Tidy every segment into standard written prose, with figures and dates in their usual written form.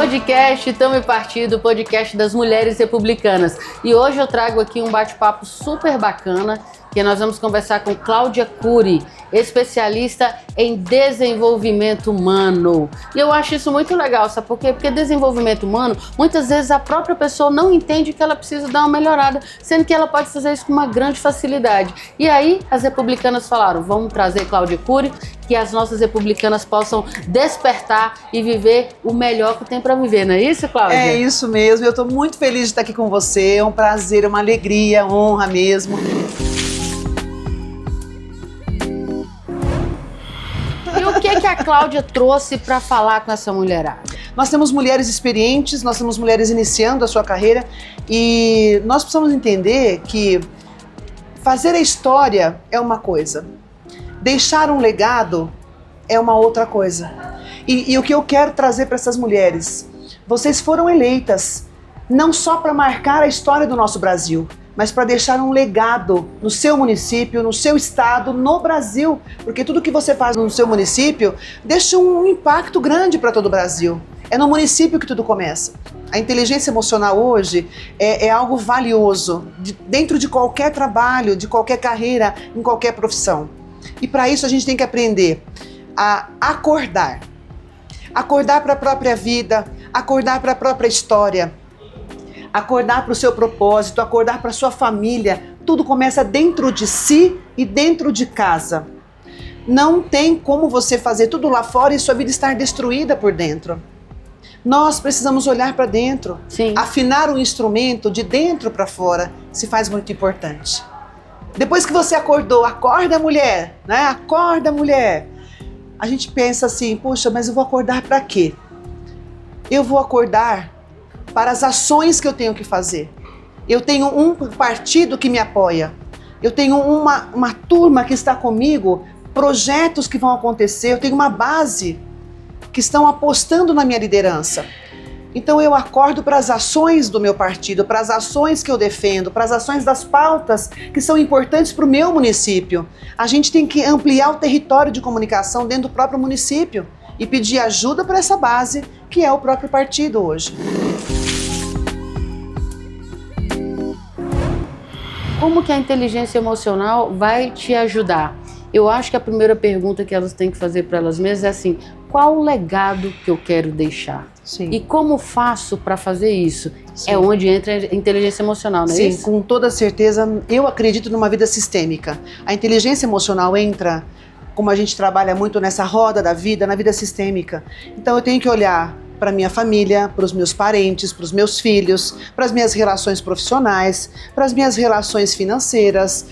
podcast Tamo Partido, o podcast das mulheres republicanas. E hoje eu trago aqui um bate-papo super bacana, que nós vamos conversar com Cláudia Cury, especialista em desenvolvimento humano. E eu acho isso muito legal, sabe por quê? Porque desenvolvimento humano, muitas vezes a própria pessoa não entende que ela precisa dar uma melhorada, sendo que ela pode fazer isso com uma grande facilidade. E aí as republicanas falaram, vamos trazer Cláudia Cury, que as nossas republicanas possam despertar e viver o melhor que tem para viver, não é isso, Cláudia? É isso mesmo, eu estou muito feliz de estar aqui com você, é um prazer, uma alegria, honra mesmo. E o que a Cláudia trouxe para falar com essa mulherada? Nós temos mulheres experientes, nós temos mulheres iniciando a sua carreira e nós precisamos entender que fazer a história é uma coisa, deixar um legado é uma outra coisa. E o que eu quero trazer para essas mulheres, vocês foram eleitas não só para marcar a história do nosso Brasil, mas para deixar um legado no seu município, no seu estado, no Brasil. Porque tudo que você faz no seu município deixa um impacto grande para todo o Brasil. É no município que tudo começa. A inteligência emocional hoje é algo valioso dentro de qualquer trabalho, de qualquer carreira, em qualquer profissão. E para isso a gente tem que aprender a acordar. Acordar para a própria vida, acordar para a própria história. Acordar para o seu propósito, acordar para a sua família. Tudo começa dentro de si e dentro de casa. Não tem como você fazer tudo lá fora e sua vida estar destruída por dentro. Nós precisamos olhar para dentro. Sim. Afinar o instrumento de dentro para fora se faz muito importante. Depois que você acordou, acorda mulher, né? Acorda mulher. A gente pensa assim, poxa, mas eu vou acordar para quê? Eu vou acordar para as ações que eu tenho que fazer. Eu tenho um partido que me apoia. Eu tenho uma turma que está comigo, projetos que vão acontecer. Eu tenho uma base que estão apostando na minha liderança. Então eu acordo para as ações do meu partido, para as ações que eu defendo, para as ações das pautas que são importantes para o meu município. A gente tem que ampliar o território de comunicação dentro do próprio município e pedir ajuda para essa base, que é o próprio partido hoje. Como que a inteligência emocional vai te ajudar? Eu acho que a primeira pergunta que elas têm que fazer para elas mesmas é assim, qual o legado que eu quero deixar? Sim. E como faço para fazer isso? Sim. É onde entra a inteligência emocional, não é Sim, isso? com toda certeza, eu acredito numa vida sistêmica. A inteligência emocional entra, como a gente trabalha muito nessa roda da vida, na vida sistêmica. Então eu tenho que olhar para minha família, para os meus parentes, para os meus filhos, para as minhas relações profissionais, para as minhas relações financeiras,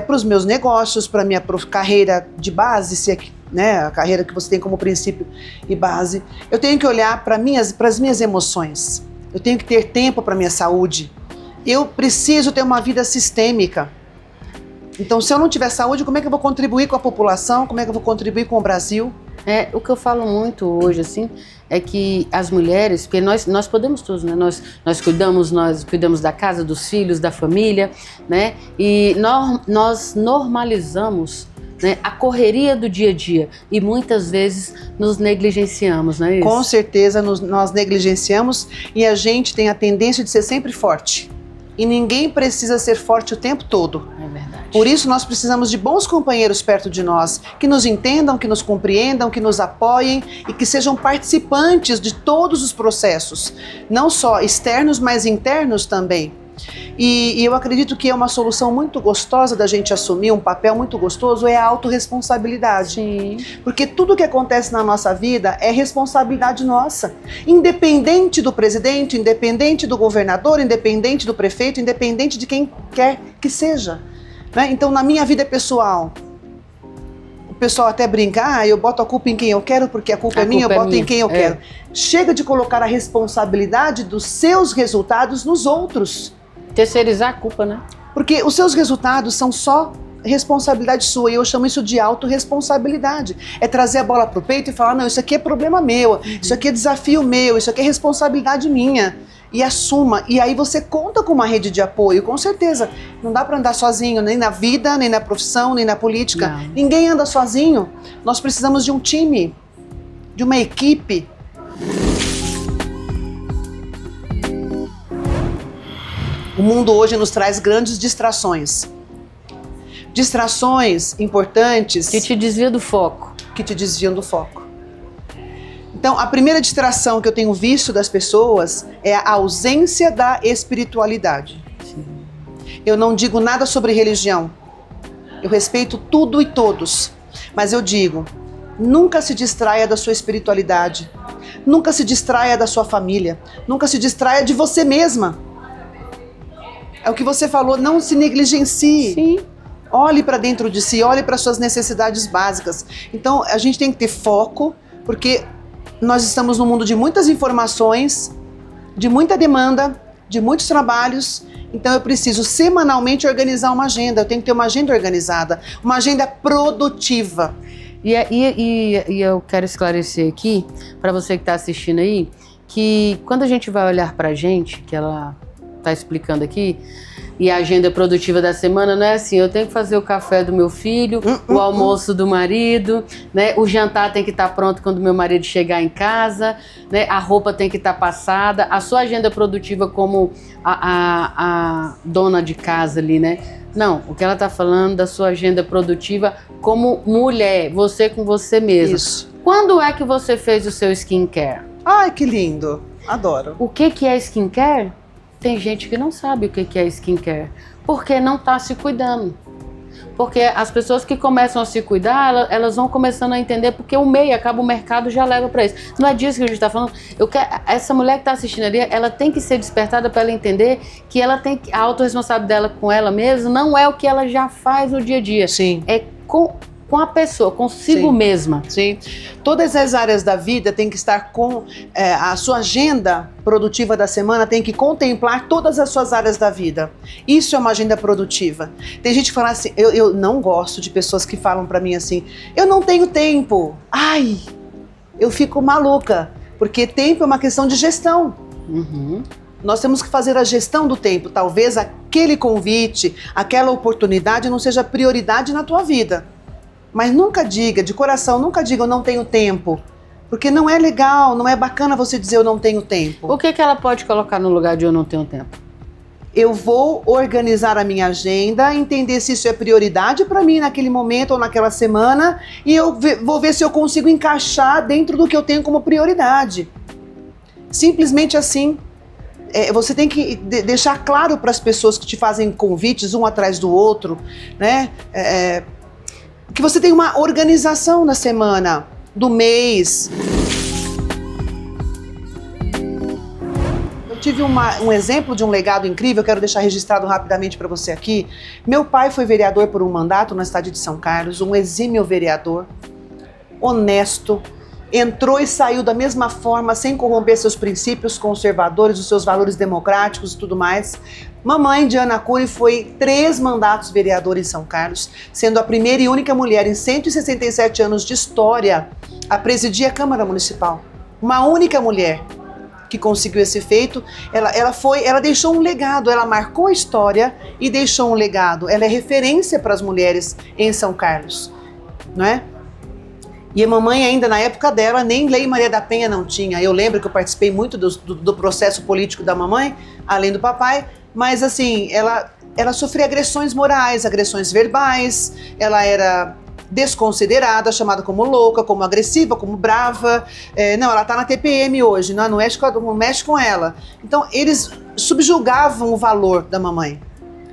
para os meus negócios, para a minha carreira de base, se é que, né, a carreira que você tem como princípio e base. Eu tenho que olhar para as minhas emoções. Eu tenho que ter tempo para a minha saúde. Eu preciso ter uma vida sistêmica. Então, se eu não tiver saúde, como é que eu vou contribuir com a população? Como é que eu vou contribuir com o Brasil? O que eu falo muito hoje, assim, é que as mulheres, porque nós podemos tudo, né? Nós cuidamos da casa, dos filhos, da família, né? E nós normalizamos, né, a correria do dia a dia e muitas vezes nos negligenciamos, não é isso? Com certeza nós negligenciamos e a gente tem a tendência de ser sempre forte. E ninguém precisa ser forte o tempo todo. É verdade. Por isso nós precisamos de bons companheiros perto de nós, que nos entendam, que nos compreendam, que nos apoiem e que sejam participantes de todos os processos, não só externos, mas internos também. E eu acredito que é uma solução muito gostosa da gente assumir, um papel muito gostoso, é a autorresponsabilidade. Sim. Porque tudo que acontece na nossa vida é responsabilidade nossa. Independente do presidente, independente do governador, independente do prefeito, independente de quem quer que seja. Né? Então, na minha vida pessoal, o pessoal até brinca, eu boto a culpa em quem eu quero, porque a culpa é minha, eu boto em quem eu quero. Chega de colocar a responsabilidade dos seus resultados nos outros. Terceirizar a culpa, né? Porque os seus resultados são só responsabilidade sua, e eu chamo isso de autorresponsabilidade. É trazer a bola pro peito e falar, não, isso aqui é problema meu, isso aqui é desafio meu, isso aqui é responsabilidade minha. E assuma, e aí você conta com uma rede de apoio, com certeza. Não dá para andar sozinho, nem na vida, nem na profissão, nem na política. Não. Ninguém anda sozinho. Nós precisamos de um time, de uma equipe. O mundo hoje nos traz grandes distrações. Distrações importantes Que te desvia do foco. que te desviam do foco. Então, a primeira distração que eu tenho visto das pessoas é a ausência da espiritualidade. Sim. Eu não digo nada sobre religião. Eu respeito tudo e todos. Mas eu digo, nunca se distraia da sua espiritualidade. Nunca se distraia da sua família. Nunca se distraia de você mesma. É o que você falou, não se negligencie. Sim. Olhe para dentro de si, olhe para suas necessidades básicas. Então, a gente tem que ter foco, porque nós estamos num mundo de muitas informações, de muita demanda, de muitos trabalhos. Então, eu preciso semanalmente organizar uma agenda. Eu tenho que ter uma agenda organizada, uma agenda produtiva. E eu quero esclarecer aqui, para você que está assistindo aí, que quando a gente vai olhar para a gente, que ela está explicando aqui, e a agenda produtiva da semana não é assim, eu tenho que fazer o café do meu filho, o almoço do marido, né? O jantar tem que estar pronto quando meu marido chegar em casa, né? A roupa tem que estar passada. A sua agenda produtiva como a dona de casa ali, né? Não, o que ela está falando da sua agenda produtiva como mulher, você com você mesma. Isso. Quando é que você fez o seu skincare? Ai, que lindo. Adoro. O que é skincare? Tem gente que não sabe o que é skincare, porque não está se cuidando. Porque as pessoas que começam a se cuidar, elas vão começando a entender, porque o meio, acaba o mercado, já leva para isso. Não é disso que a gente está falando. Essa mulher que está assistindo ali, ela tem que ser despertada para ela entender que ela tem a autorresponsável dela com ela mesma não é o que ela já faz no dia a dia. Sim. É com a pessoa, consigo Sim. mesma. Sim. Todas as áreas da vida tem que estar com a sua agenda produtiva da semana, tem que contemplar todas as suas áreas da vida. Isso é uma agenda produtiva. Tem gente que fala assim, eu não gosto de pessoas que falam pra mim assim, eu não tenho tempo. Ai, eu fico maluca, porque tempo é uma questão de gestão. Uhum. Nós temos que fazer a gestão do tempo. Talvez aquele convite, aquela oportunidade não seja prioridade na tua vida. Mas nunca diga, de coração, nunca diga eu não tenho tempo. Porque não é legal, não é bacana você dizer eu não tenho tempo. O que ela pode colocar no lugar de eu não tenho tempo? Eu vou organizar a minha agenda, entender se isso é prioridade para mim naquele momento ou naquela semana e eu vou ver se eu consigo encaixar dentro do que eu tenho como prioridade. Simples assim. Você tem que deixar claro para as pessoas que te fazem convites um atrás do outro, né? Que você tem uma organização na semana, do mês. Eu tive um exemplo de um legado incrível, eu quero deixar registrado rapidamente para você aqui. Meu pai foi vereador por um mandato na cidade de São Carlos, um exímio vereador, honesto, entrou e saiu da mesma forma, sem corromper seus princípios conservadores, os seus valores democráticos e tudo mais. Mamãe, Diana Cury, foi 3 mandatos vereadora em São Carlos, sendo a primeira e única mulher em 167 anos de história a presidir a Câmara Municipal. Uma única mulher que conseguiu esse feito. Ela deixou um legado, ela marcou a história e deixou um legado. Ela é referência para as mulheres em São Carlos, não é? E a mamãe ainda, na época dela, nem Lei Maria da Penha não tinha. Eu lembro que eu participei muito do processo político da mamãe, além do papai, mas assim, ela sofria agressões morais, agressões verbais, ela era desconsiderada, chamada como louca, como agressiva, como brava. Não, ela tá na TPM hoje, não mexe com ela. Então, eles subjugavam o valor da mamãe.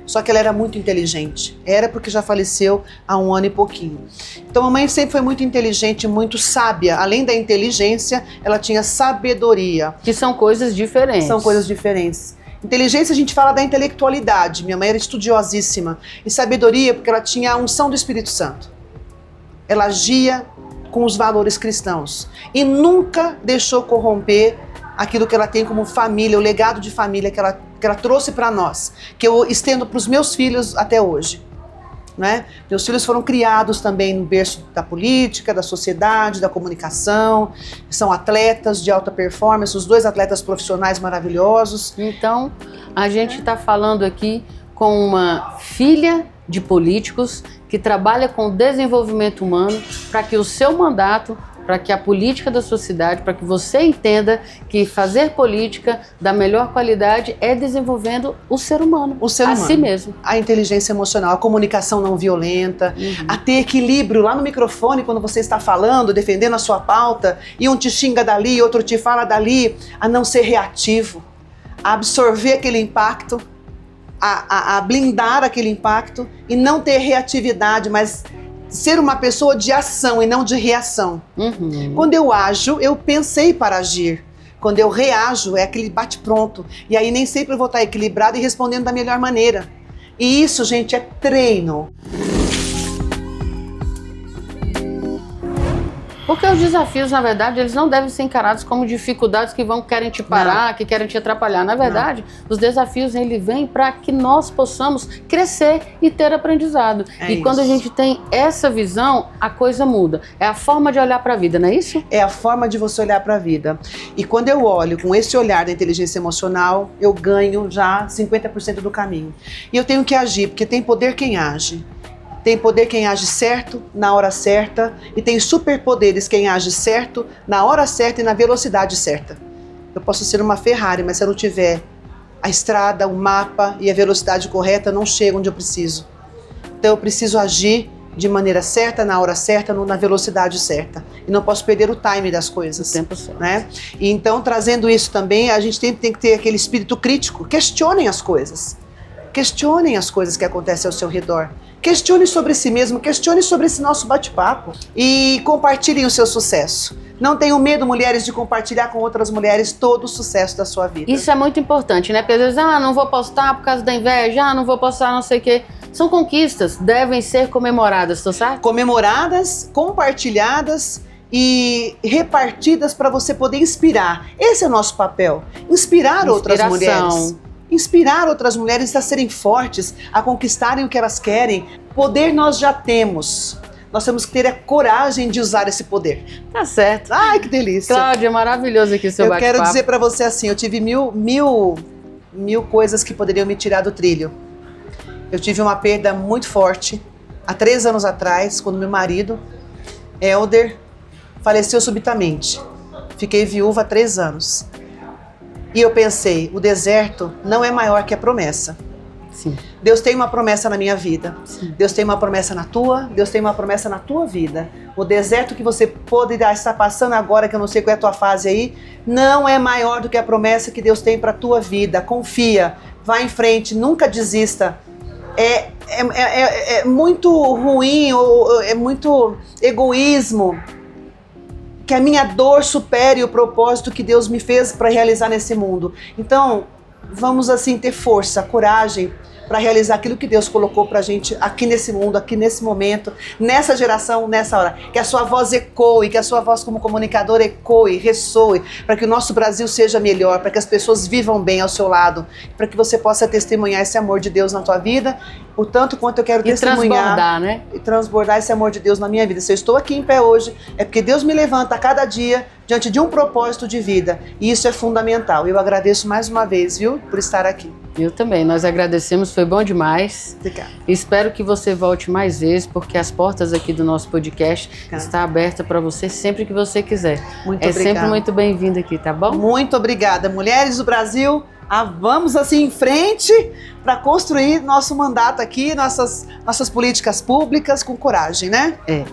Só que ela era muito inteligente. Era porque já faleceu há 1 ano e pouquinho. Então a mamãe sempre foi muito inteligente, muito sábia. Além da inteligência, ela tinha sabedoria. Que são coisas diferentes. São coisas diferentes. Inteligência, a gente fala da intelectualidade. Minha mãe era estudiosíssima. E sabedoria, porque ela tinha a unção do Espírito Santo. Ela agia com os valores cristãos. E nunca deixou corromper aquilo que ela tem como família, o legado de família que ela trouxe para nós, que eu estendo para os meus filhos até hoje. Né? Meus filhos foram criados também no berço da política, da sociedade, da comunicação, são atletas de alta performance, os 2 atletas profissionais maravilhosos. Então, a gente está falando aqui com uma filha de políticos que trabalha com desenvolvimento humano para que o seu mandato, para que a política da sua cidade, para que você entenda que fazer política da melhor qualidade é desenvolvendo o ser humano, a si mesmo. A inteligência emocional, a comunicação não violenta, a ter equilíbrio lá no microfone quando você está falando, defendendo a sua pauta, e um te xinga dali, outro te fala dali, a não ser reativo, a absorver aquele impacto, a blindar aquele impacto e não ter reatividade, mas ser uma pessoa de ação e não de reação. Quando eu ajo, eu pensei para agir. Quando eu reajo, é aquele bate-pronto. E aí nem sempre eu vou estar equilibrado e respondendo da melhor maneira. E isso, gente, é treino. Porque os desafios, na verdade, eles não devem ser encarados como dificuldades que querem te parar, que querem te atrapalhar. Na verdade, os desafios, eles vêm para que nós possamos crescer e ter aprendizado. E quando a gente tem essa visão, a coisa muda. É a forma de olhar para a vida, não é isso? É a forma de você olhar para a vida. E quando eu olho com esse olhar da inteligência emocional, eu ganho já 50% do caminho. E eu tenho que agir, porque tem poder quem age. Tem poder quem age certo, na hora certa, e tem superpoderes quem age certo, na hora certa e na velocidade certa. Eu posso ser uma Ferrari, mas se eu não tiver a estrada, o mapa e a velocidade correta, eu não chego onde eu preciso. Então eu preciso agir de maneira certa, na hora certa, na velocidade certa. E não posso perder o time das coisas. O tempo certo. Né? E então, trazendo isso também, a gente tem que ter aquele espírito crítico. Questionem as coisas. Questionem as coisas que acontecem ao seu redor. Questione sobre si mesmo, questione sobre esse nosso bate-papo e compartilhem o seu sucesso. Não tenham medo, mulheres, de compartilhar com outras mulheres todo o sucesso da sua vida. Isso é muito importante, né? Porque às vezes, não vou postar por causa da inveja, não vou postar não sei o quê. São conquistas, devem ser comemoradas, tá certo? Comemoradas, compartilhadas e repartidas para você poder inspirar. Esse é o nosso papel, inspirar outras mulheres. Inspirar outras mulheres a serem fortes, a conquistarem o que elas querem. Poder nós já temos. Nós temos que ter a coragem de usar esse poder. Tá certo. Ai, que delícia. Cláudia, maravilhoso aqui o seu bate-papo. Eu quero dizer para você assim, eu tive mil coisas que poderiam me tirar do trilho. Eu tive uma perda muito forte há 3 anos atrás, quando meu marido, Helder, faleceu subitamente. Fiquei viúva há 3 anos. E eu pensei, o deserto não é maior que a promessa. Sim. Deus tem uma promessa na minha vida. Sim. Deus tem uma promessa na tua, Deus tem uma promessa na tua vida. O deserto que você poderá estar passando agora, que eu não sei qual é a tua fase aí, não é maior do que a promessa que Deus tem para a tua vida. Confia, vá em frente, nunca desista. É muito ruim, é muito egoísmo que a minha dor supere o propósito que Deus me fez para realizar nesse mundo. Então, vamos assim ter força, coragem para realizar aquilo que Deus colocou para a gente aqui nesse mundo, aqui nesse momento, nessa geração, nessa hora. Que a sua voz ecoe, que a sua voz como comunicador ecoe, ressoe, para que o nosso Brasil seja melhor, para que as pessoas vivam bem ao seu lado, para que você possa testemunhar esse amor de Deus na tua vida, o tanto quanto eu quero testemunhar. Transbordar, né? E transbordar esse amor de Deus na minha vida. Se eu estou aqui em pé hoje, é porque Deus me levanta a cada dia diante de um propósito de vida. E isso é fundamental. Eu agradeço mais uma vez, viu, por estar aqui. Eu também. Nós agradecemos, foi bom demais. Obrigada. Espero que você volte mais vezes, porque as portas aqui do nosso podcast estão abertas para você sempre que você quiser. Muito obrigada. É sempre muito bem-vindo aqui, tá bom? Muito obrigada. Mulheres do Brasil, vamos assim em frente para construir nosso mandato aqui, nossas políticas públicas com coragem, né? É.